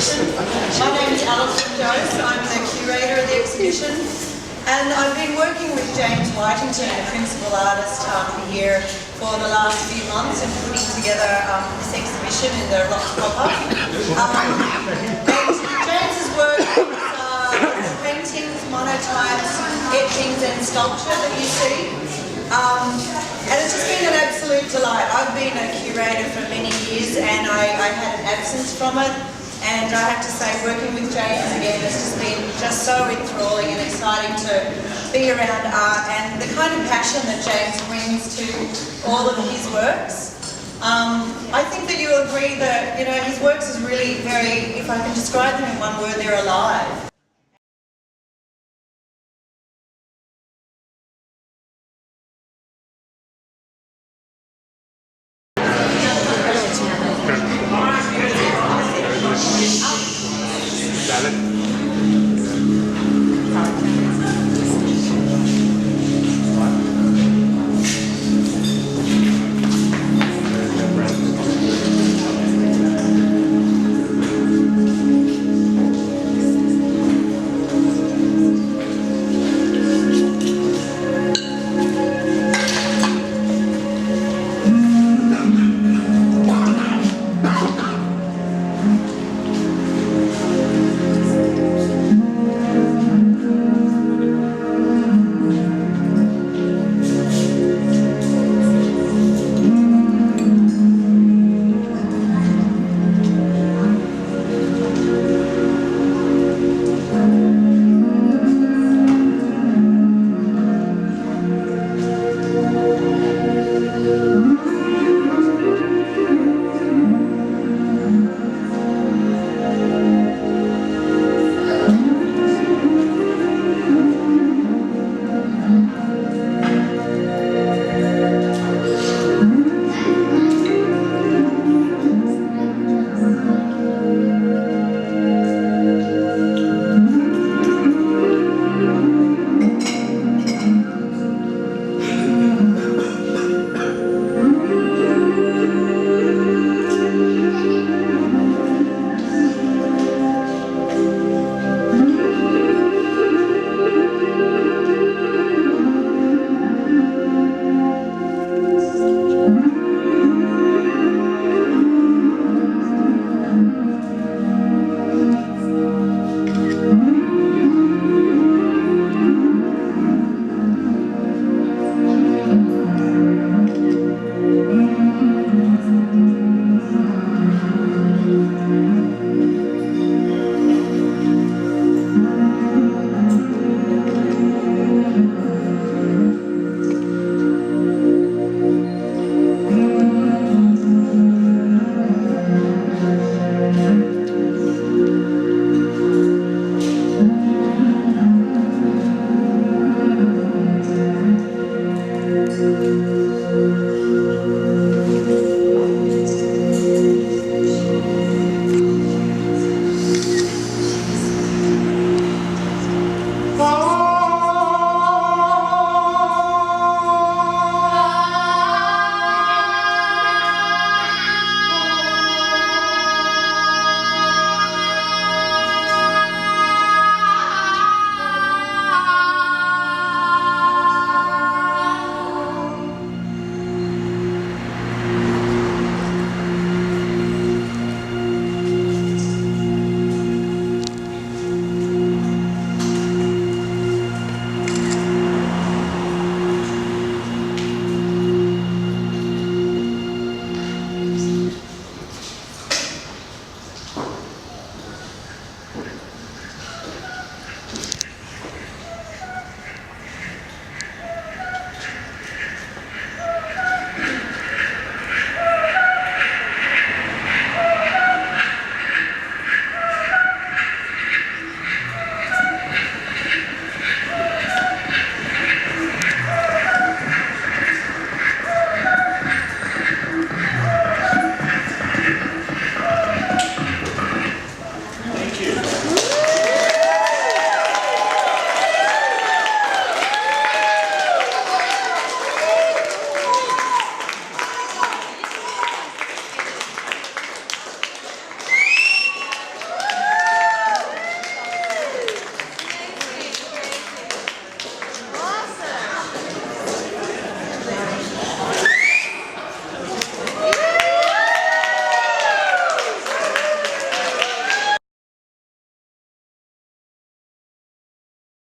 exhibition. My name is Alison Jones. I'm the curator of the exhibition, and I've been working with James Whitington, the principal artist, here for the last few months and putting together this exhibition in the Rock Pop-Up. James's work is paintings, monotypes, etchings and sculpture that you see. And it's just been an absolute delight. I've been a curator for many years and I had an absence from it, and I have to say working with James again has just been so enthralling and exciting to be around art and the kind of passion that James brings to all of his works. I think that you'll agree that his works is really very, if I can describe them in one word, they're alive. Valid.